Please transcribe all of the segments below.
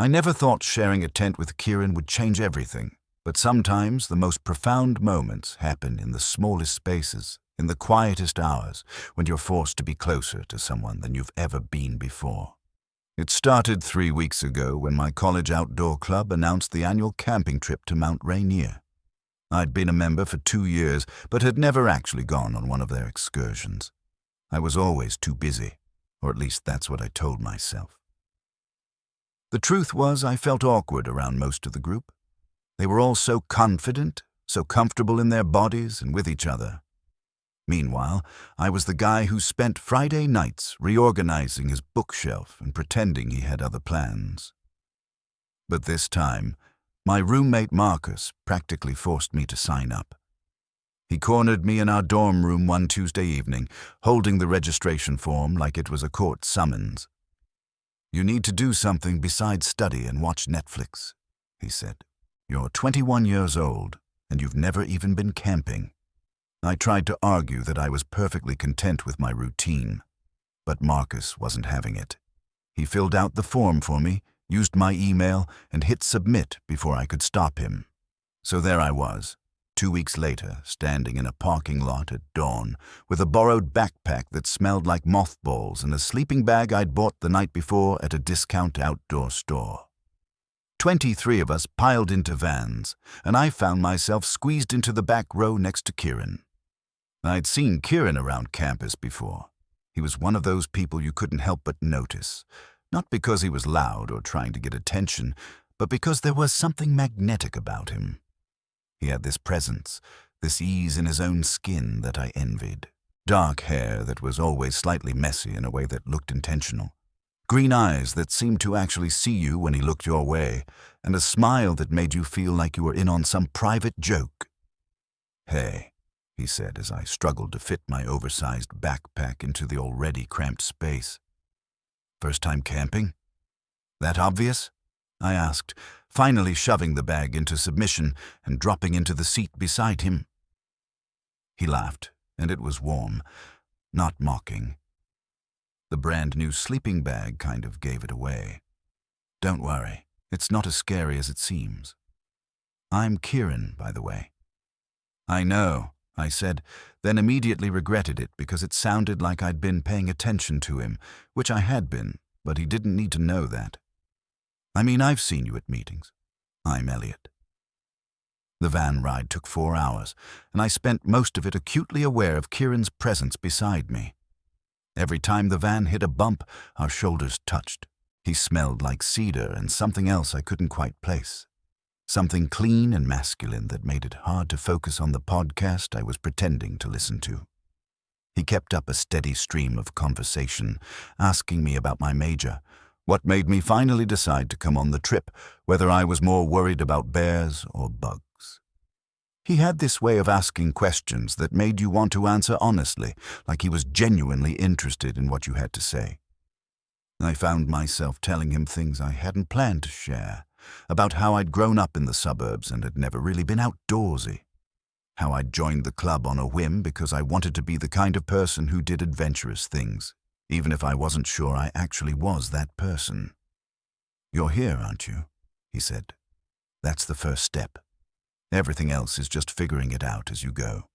I never thought sharing a tent with Kieran would change everything, but sometimes the most profound moments happen in the smallest spaces, in the quietest hours, when you're forced to be closer to someone than you've ever been before. It started 3 weeks ago when my college outdoor club announced the annual camping trip to Mount Rainier. I'd been a member for 2 years, but had never actually gone on one of their excursions. I was always too busy, or at least that's what I told myself. The truth was, I felt awkward around most of the group. They were all so confident, so comfortable in their bodies and with each other. Meanwhile, I was the guy who spent Friday nights reorganizing his bookshelf and pretending he had other plans. But this time, my roommate Marcus practically forced me to sign up. He cornered me in our dorm room one Tuesday evening, holding the registration form like it was a court summons. "You need to do something besides study and watch Netflix," he said. "You're 21 years old, and you've never even been camping." I tried to argue that I was perfectly content with my routine, but Marcus wasn't having it. He filled out the form for me, used my email, and hit submit before I could stop him. So there I was, 2 weeks later, standing in a parking lot at dawn, with a borrowed backpack that smelled like mothballs and a sleeping bag I'd bought the night before at a discount outdoor store. 23 of us piled into vans, and I found myself squeezed into the back row next to Kieran. I'd seen Kieran around campus before. He was one of those people you couldn't help but notice, not because he was loud or trying to get attention, but because there was something magnetic about him. He had this presence, this ease in his own skin that I envied. Dark hair that was always slightly messy in a way that looked intentional. Green eyes that seemed to actually see you when he looked your way, and a smile that made you feel like you were in on some private joke. "Hey," he said as I struggled to fit my oversized backpack into the already cramped space. "First time camping? That obvious?" I asked, finally shoving the bag into submission and dropping into the seat beside him. He laughed, and it was warm, not mocking. The brand new sleeping bag kind of gave it away. "Don't worry, it's not as scary as it seems. I'm Kieran, by the way." "I know," I said, then immediately regretted it because it sounded like I'd been paying attention to him, which I had been, but he didn't need to know that. "I mean, I've seen you at meetings. I'm Elliot." The van ride took 4 hours, and I spent most of it acutely aware of Kieran's presence beside me. Every time the van hit a bump, our shoulders touched. He smelled like cedar and something else I couldn't quite place. Something clean and masculine that made it hard to focus on the podcast I was pretending to listen to. He kept up a steady stream of conversation, asking me about my major, what made me finally decide to come on the trip, whether I was more worried about bears or bugs. He had this way of asking questions that made you want to answer honestly, like he was genuinely interested in what you had to say. I found myself telling him things I hadn't planned to share, about how I'd grown up in the suburbs and had never really been outdoorsy, how I'd joined the club on a whim because I wanted to be the kind of person who did adventurous things, even if I wasn't sure I actually was that person. "You're here, aren't you?" he said. "That's the first step. Everything else is just figuring it out as you go."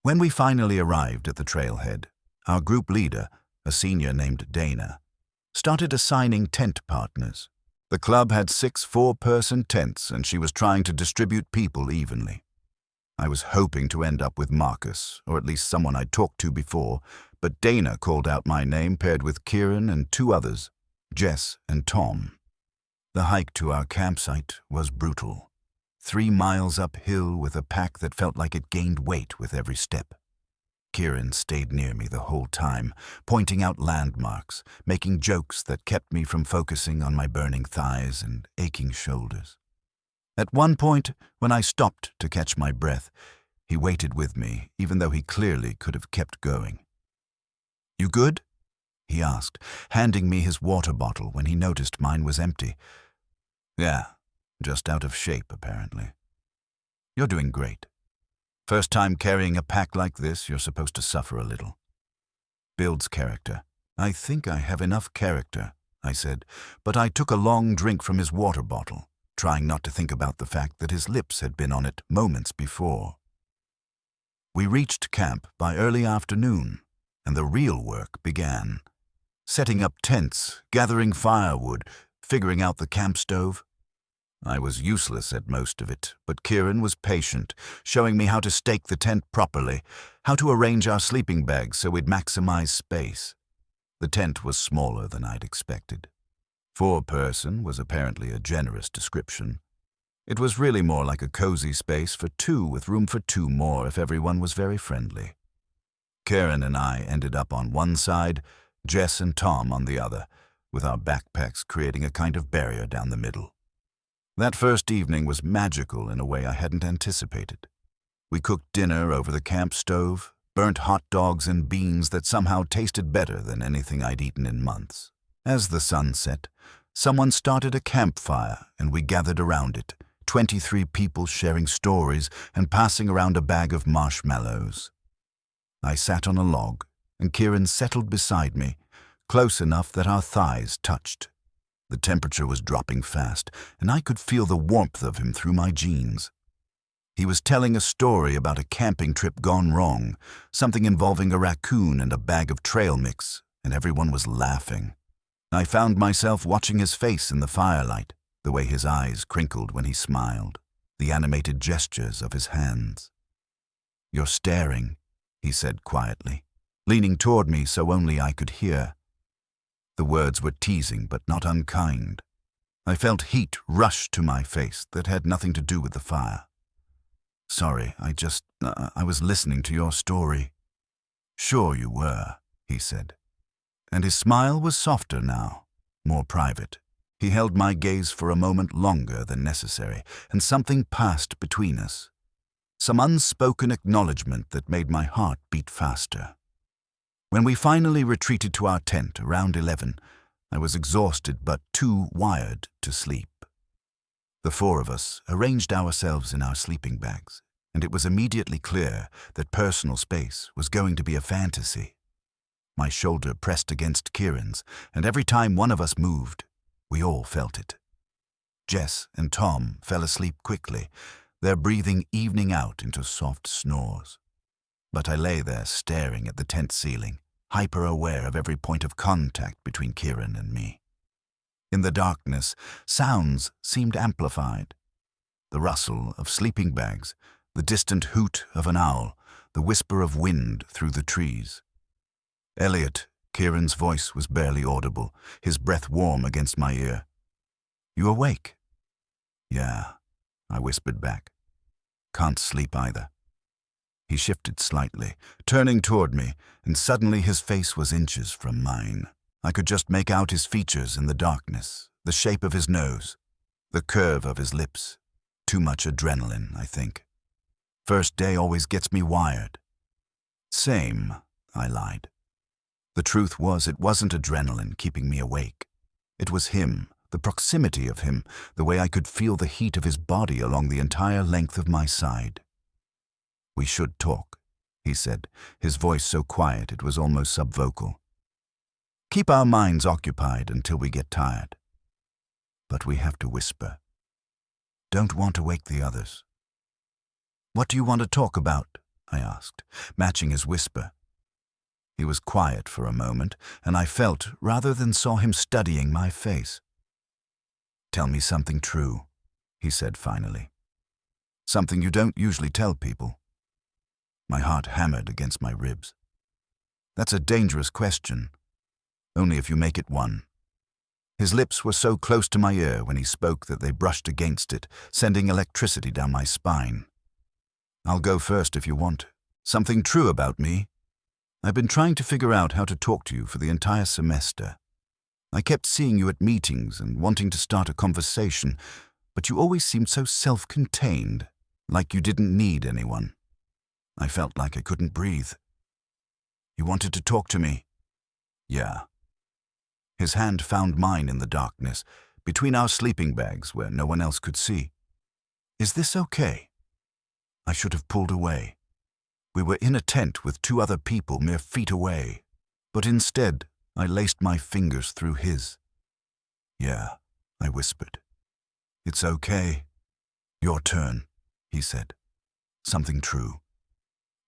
When we finally arrived at the trailhead, our group leader, a senior named Dana, started assigning tent partners. The club had 6 4-person tents, and she was trying to distribute people evenly. I was hoping to end up with Marcus, or at least someone I'd talked to before, but Dana called out my name paired with Kieran and 2 others, Jess and Tom. The hike to our campsite was brutal. 3 miles uphill with a pack that felt like it gained weight with every step. Kieran stayed near me the whole time, pointing out landmarks, making jokes that kept me from focusing on my burning thighs and aching shoulders. At one point, when I stopped to catch my breath, he waited with me, even though he clearly could have kept going. "You good?" he asked, handing me his water bottle when he noticed mine was empty. "Yeah, just out of shape, apparently." "You're doing great. First time carrying a pack like this, you're supposed to suffer a little. Builds character. I think I have enough character," I said, but I took a long drink from his water bottle, trying not to think about the fact that his lips had been on it moments before. We reached camp by early afternoon, and the real work began. Setting up tents, gathering firewood, figuring out the camp stove. I was useless at most of it, but Kieran was patient, showing me how to stake the tent properly, how to arrange our sleeping bags so we'd maximize space. The tent was smaller than I'd expected. 4-person was apparently a generous description. It was really more like a cozy space for 2 with room for 2 more if everyone was very friendly. Kieran and I ended up on one side, Jess and Tom on the other, with our backpacks creating a kind of barrier down the middle. That first evening was magical in a way I hadn't anticipated. We cooked dinner over the camp stove, burnt hot dogs and beans that somehow tasted better than anything I'd eaten in months. As the sun set, someone started a campfire and we gathered around it, 23 people sharing stories and passing around a bag of marshmallows. I sat on a log, and Kieran settled beside me, close enough that our thighs touched. The temperature was dropping fast, and I could feel the warmth of him through my jeans. He was telling a story about a camping trip gone wrong, something involving a raccoon and a bag of trail mix, and everyone was laughing. I found myself watching his face in the firelight, the way his eyes crinkled when he smiled, the animated gestures of his hands. "You're staring," he said quietly, leaning toward me so only I could hear. The words were teasing but not unkind. I felt heat rush to my face that had nothing to do with the fire. "Sorry, I was listening to your story." "Sure you were," he said. And his smile was softer now, more private. He held my gaze for a moment longer than necessary, and something passed between us. Some unspoken acknowledgement that made my heart beat faster. When we finally retreated to our tent around 11, I was exhausted but too wired to sleep. The 4 of us arranged ourselves in our sleeping bags, and it was immediately clear that personal space was going to be a fantasy. My shoulder pressed against Kieran's, and every time one of us moved, we all felt it. Jess and Tom fell asleep quickly, their breathing evening out into soft snores. But I lay there staring at the tent ceiling, hyper-aware of every point of contact between Kieran and me. In the darkness, sounds seemed amplified. The rustle of sleeping bags, the distant hoot of an owl, the whisper of wind through the trees. Elliot, Kieran's voice was barely audible, his breath warm against my ear. "You awake?" "Yeah," I whispered back. "Can't sleep either." He shifted slightly, turning toward me, and suddenly his face was inches from mine. I could just make out his features in the darkness, the shape of his nose, the curve of his lips. Too much adrenaline, I think. First day always gets me wired. "Same," I lied. The truth was, it wasn't adrenaline keeping me awake. It was him, the proximity of him, the way I could feel the heat of his body along the entire length of my side. "We should talk," he said, his voice so quiet it was almost subvocal. "Keep our minds occupied until we get tired. But we have to whisper. Don't want to wake the others." "What do you want to talk about?" I asked, matching his whisper. He was quiet for a moment, and I felt, rather than saw him studying my face. "Tell me something true," he said finally. "Something you don't usually tell people." My heart hammered against my ribs. "That's a dangerous question. Only if you make it one." His lips were so close to my ear when he spoke that they brushed against it, sending electricity down my spine. "I'll go first if you want. Something true about me. I've been trying to figure out how to talk to you for the entire semester. I kept seeing you at meetings and wanting to start a conversation, but you always seemed so self-contained, like you didn't need anyone. I felt like I couldn't breathe." "You wanted to talk to me?" "Yeah." His hand found mine in the darkness, between our sleeping bags where no one else could see. "Is this okay?" I should have pulled away. We were in a tent with 2 other people mere feet away, but instead I laced my fingers through his. Yeah, I whispered. It's okay. Your turn, he said. Something true.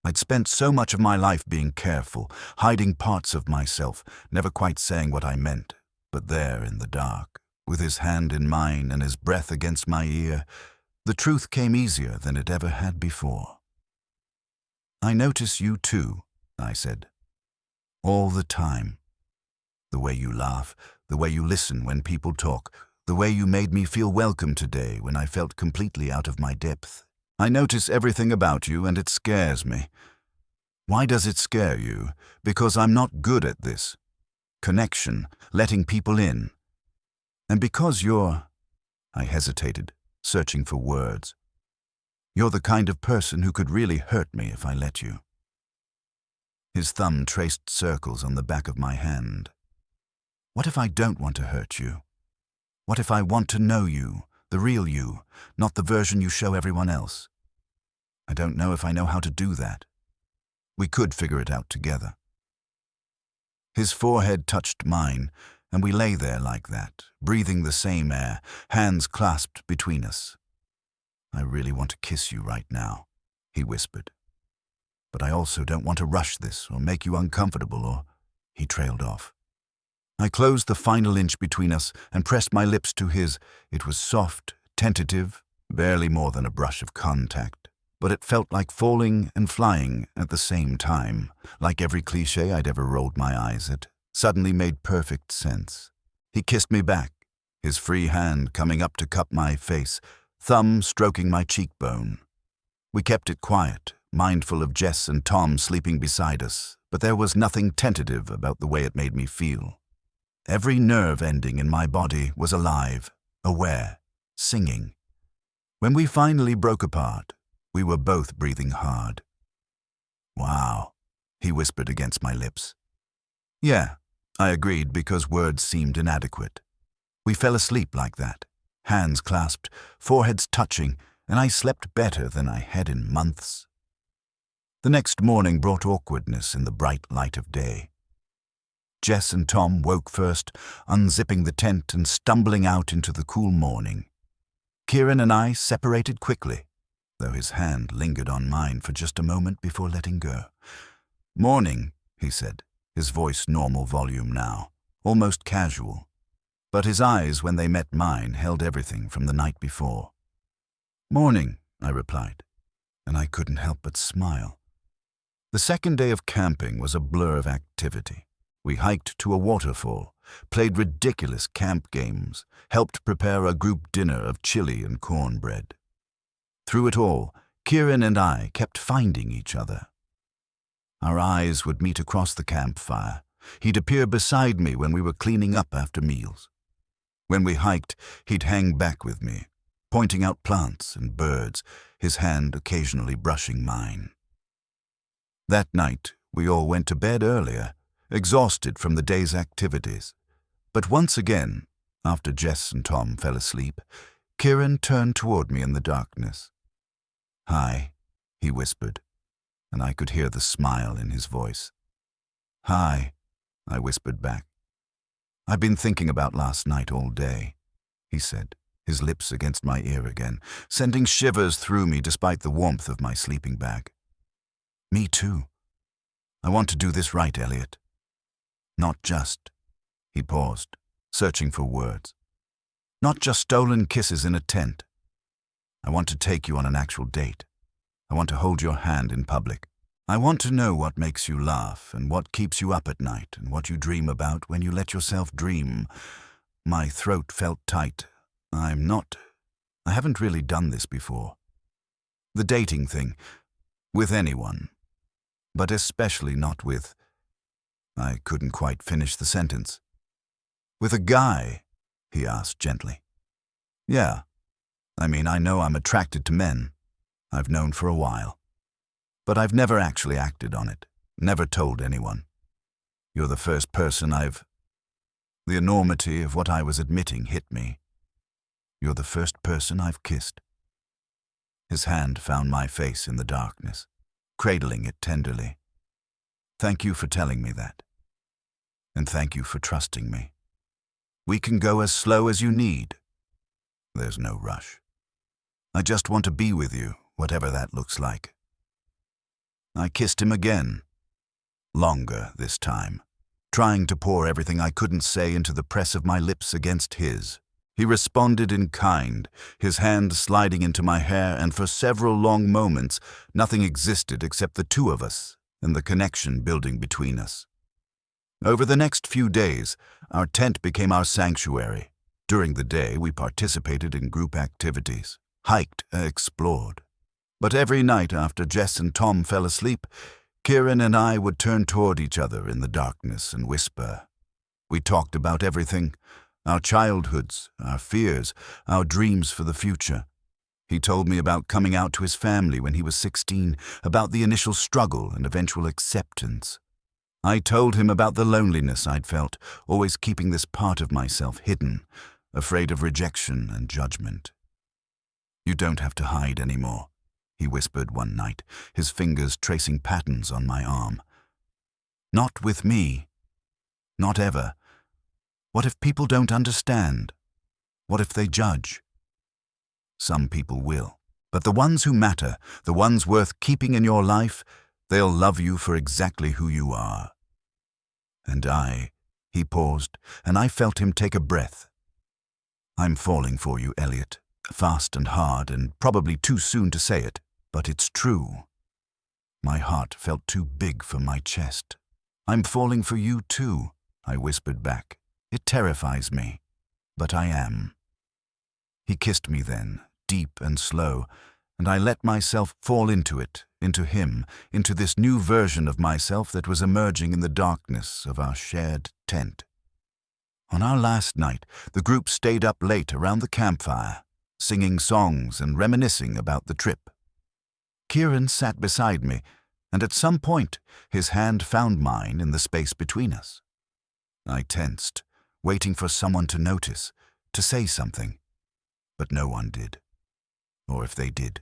I'd spent so much of my life being careful, hiding parts of myself, never quite saying what I meant. But there in the dark, with his hand in mine and his breath against my ear, the truth came easier than it ever had before. I notice you too, I said. All the time. The way you laugh, the way you listen when people talk, the way you made me feel welcome today when I felt completely out of my depth. I notice everything about you and it scares me. Why does it scare you? Because I'm not good at this. Connection, letting people in. And because you're... I hesitated, searching for words. You're the kind of person who could really hurt me if I let you. His thumb traced circles on the back of my hand. What if I don't want to hurt you? What if I want to know you, the real you, not the version you show everyone else? I don't know if I know how to do that. We could figure it out together. His forehead touched mine, and we lay there like that, breathing the same air, hands clasped between us. I really want to kiss you right now, he whispered. But I also don't want to rush this or make you uncomfortable or... He trailed off. I closed the final inch between us and pressed my lips to his. It was soft, tentative, barely more than a brush of contact. But it felt like falling and flying at the same time, like every cliché I'd ever rolled my eyes at, suddenly made perfect sense. He kissed me back, his free hand coming up to cup my face, thumb stroking my cheekbone. We kept it quiet, mindful of Jess and Tom sleeping beside us, but there was nothing tentative about the way it made me feel. Every nerve ending in my body was alive, aware, singing. When we finally broke apart, we were both breathing hard. Wow, he whispered against my lips. Yeah, I agreed because words seemed inadequate. We fell asleep like that, hands clasped, foreheads touching, and I slept better than I had in months. The next morning brought awkwardness in the bright light of day. Jess and Tom woke first, unzipping the tent and stumbling out into the cool morning. Kieran and I separated quickly, though his hand lingered on mine for just a moment before letting go. Morning, he said, his voice normal volume now, almost casual. But his eyes, when they met mine, held everything from the night before. Morning, I replied, and I couldn't help but smile. The second day of camping was a blur of activity. We hiked to a waterfall, played ridiculous camp games, helped prepare a group dinner of chili and cornbread. Through it all, Kieran and I kept finding each other. Our eyes would meet across the campfire. He'd appear beside me when we were cleaning up after meals. When we hiked, he'd hang back with me, pointing out plants and birds, his hand occasionally brushing mine. That night, we all went to bed earlier, exhausted from the day's activities. But once again, after Jess and Tom fell asleep, Kieran turned toward me in the darkness. Hi, he whispered, and I could hear the smile in his voice. Hi, I whispered back. I've been thinking about last night all day, he said, his lips against my ear again, sending shivers through me despite the warmth of my sleeping bag. Me too. I want to do this right, Elliot. Not just, he paused, searching for words. Not just stolen kisses in a tent. I want to take you on an actual date. I want to hold your hand in public. I want to know what makes you laugh and what keeps you up at night and what you dream about when you let yourself dream. My throat felt tight. I haven't really done this before. The dating thing, with anyone, but especially not with... I couldn't quite finish the sentence. With a guy, he asked gently. Yeah. I mean, I know I'm attracted to men. I've known for a while. But I've never actually acted on it, never told anyone. You're the first person I've... The enormity of what I was admitting hit me. You're the first person I've kissed. His hand found my face in the darkness, cradling it tenderly. Thank you for telling me that. And thank you for trusting me. We can go as slow as you need. There's no rush. I just want to be with you, whatever that looks like." I kissed him again. Longer this time, trying to pour everything I couldn't say into the press of my lips against his. He responded in kind, his hand sliding into my hair, and for several long moments, nothing existed except the two of us and the connection building between us. Over the next few days, our tent became our sanctuary. During the day, we participated in group activities, hiked, explored. But every night after Jess and Tom fell asleep, Kieran and I would turn toward each other in the darkness and whisper. We talked about everything, our childhoods, our fears, our dreams for the future. He told me about coming out to his family when he was 16, about the initial struggle and eventual acceptance. I told him about the loneliness I'd felt, always keeping this part of myself hidden, afraid of rejection and judgment. "You don't have to hide anymore," he whispered one night, his fingers tracing patterns on my arm. "Not with me. Not ever. What if people don't understand? What if they judge? Some people will. But the ones who matter, the ones worth keeping in your life, they'll love you for exactly who you are." And he paused, and I felt him take a breath. "I'm falling for you, Elliot, fast and hard, and probably too soon to say it, but it's true." My heart felt too big for my chest. "I'm falling for you too," I whispered back. "It terrifies me, but I am." He kissed me then, deep and slow, and I let myself fall into it, into him, into this new version of myself that was emerging in the darkness of our shared tent. On our last night, the group stayed up late around the campfire, singing songs and reminiscing about the trip. Kieran sat beside me, and at some point, his hand found mine in the space between us. I tensed, waiting for someone to notice, to say something. But no one did. Or if they did,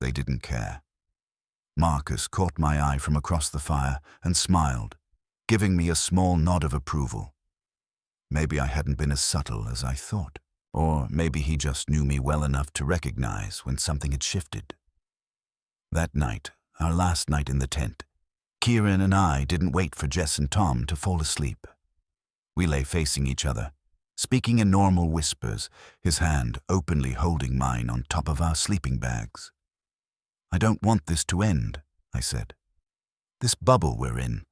they didn't care. Marcus caught my eye from across the fire and smiled, giving me a small nod of approval. Maybe I hadn't been as subtle as I thought, or maybe he just knew me well enough to recognize when something had shifted. That night, our last night in the tent, Kieran and I didn't wait for Jess and Tom to fall asleep. We lay facing each other, speaking in normal whispers, his hand openly holding mine on top of our sleeping bags. "I don't want this to end," I said. "This bubble we're in.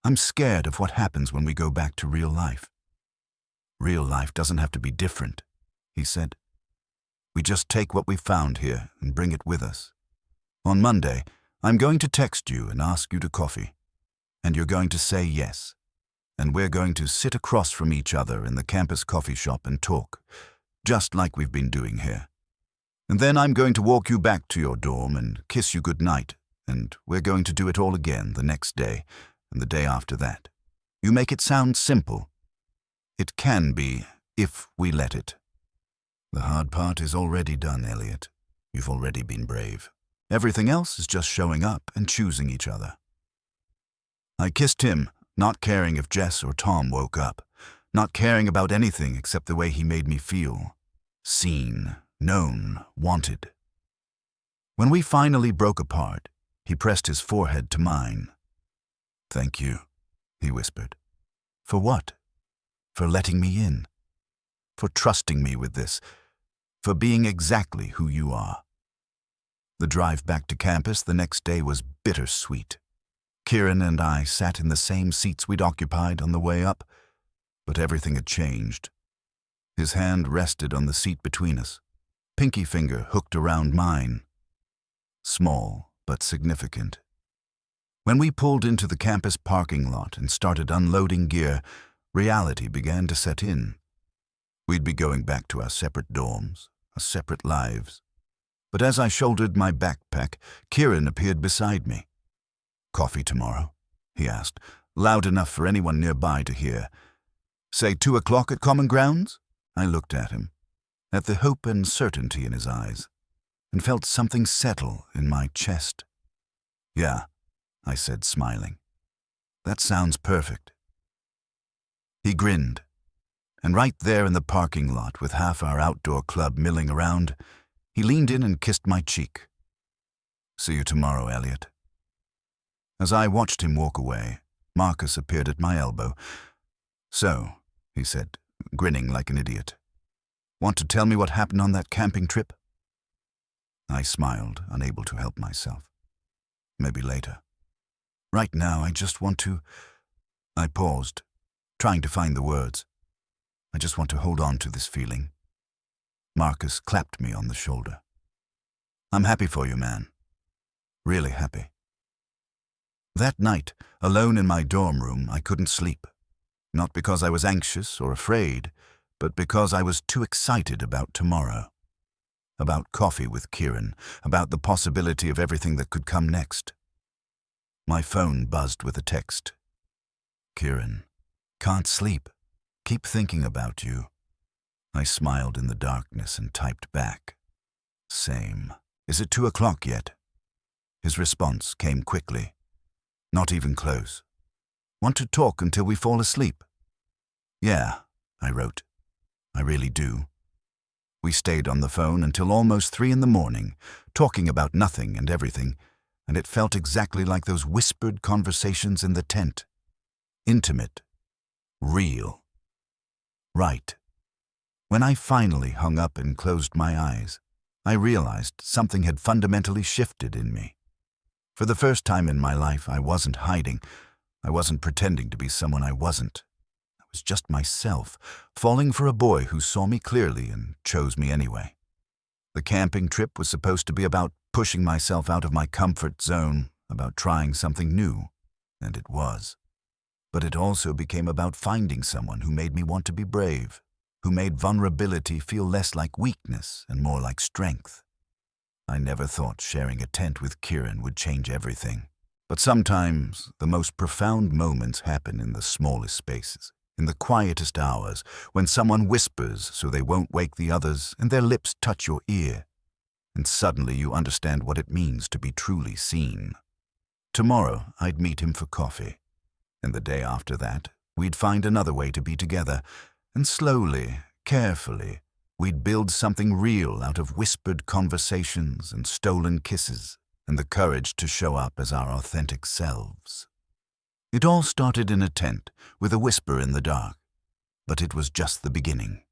I'm scared of what happens when we go back to real life." "Real life doesn't have to be different," he said. "We just take what we found here and bring it with us. On Monday, I'm going to text you and ask you to coffee. And you're going to say yes. And we're going to sit across from each other in the campus coffee shop and talk, just like we've been doing here. And then I'm going to walk you back to your dorm and kiss you goodnight, and we're going to do it all again the next day and the day after that. You make it sound simple. It can be, if we let it. The hard part is already done, Elliot. You've already been brave. Everything else is just showing up and choosing each other." I kissed him, not caring if Jess or Tom woke up, not caring about anything except the way he made me feel. Seen, known, wanted. When we finally broke apart, he pressed his forehead to mine. "Thank you," he whispered. "For what? For letting me in. For trusting me with this. For being exactly who you are." The drive back to campus the next day was bittersweet. Kieran and I sat in the same seats we'd occupied on the way up, but everything had changed. His hand rested on the seat between us, pinky finger hooked around mine. Small, but significant. When we pulled into the campus parking lot and started unloading gear, reality began to set in. We'd be going back to our separate dorms, our separate lives. But as I shouldered my backpack, Kieran appeared beside me. "Coffee tomorrow?" he asked, loud enough for anyone nearby to hear. "Say 2 o'clock at Common Grounds?" I looked at him, at the hope and certainty in his eyes, and felt something settle in my chest. "Yeah," I said, smiling. "That sounds perfect." He grinned. And right there in the parking lot, with half our outdoor club milling around, he leaned in and kissed my cheek. "See you tomorrow, Elliot." As I watched him walk away, Marcus appeared at my elbow. "So," he said, grinning like an idiot, "want to tell me what happened on that camping trip?" I smiled, unable to help myself. "Maybe later. Right now, I just want to—" I paused, trying to find the words. "I just want to hold on to this feeling." Marcus clapped me on the shoulder. "I'm happy for you, man. Really happy." That night, alone in my dorm room, I couldn't sleep. Not because I was anxious or afraid, but because I was too excited about tomorrow. About coffee with Kieran, about the possibility of everything that could come next. My phone buzzed with a text. "Kieran, can't sleep. Keep thinking about you." I smiled in the darkness and typed back. "Same. Is it 2 o'clock yet?" His response came quickly. "Not even close. Want to talk until we fall asleep?" "Yeah," I wrote. "I really do." We stayed on the phone until almost 3 in the morning, talking about nothing and everything, and it felt exactly like those whispered conversations in the tent. Intimate. Real. Right. When I finally hung up and closed my eyes, I realized something had fundamentally shifted in me. For the first time in my life, I wasn't hiding. I wasn't pretending to be someone I wasn't. I was just myself, falling for a boy who saw me clearly and chose me anyway. The camping trip was supposed to be about pushing myself out of my comfort zone, about trying something new, and it was. But it also became about finding someone who made me want to be brave, who made vulnerability feel less like weakness and more like strength. I never thought sharing a tent with Kieran would change everything. But sometimes the most profound moments happen in the smallest spaces, in the quietest hours, when someone whispers so they won't wake the others and their lips touch your ear. And suddenly you understand what it means to be truly seen. Tomorrow I'd meet him for coffee. And the day after that, we'd find another way to be together. And slowly, carefully, we'd build something real out of whispered conversations and stolen kisses, and the courage to show up as our authentic selves. It all started in a tent, with a whisper in the dark, but it was just the beginning.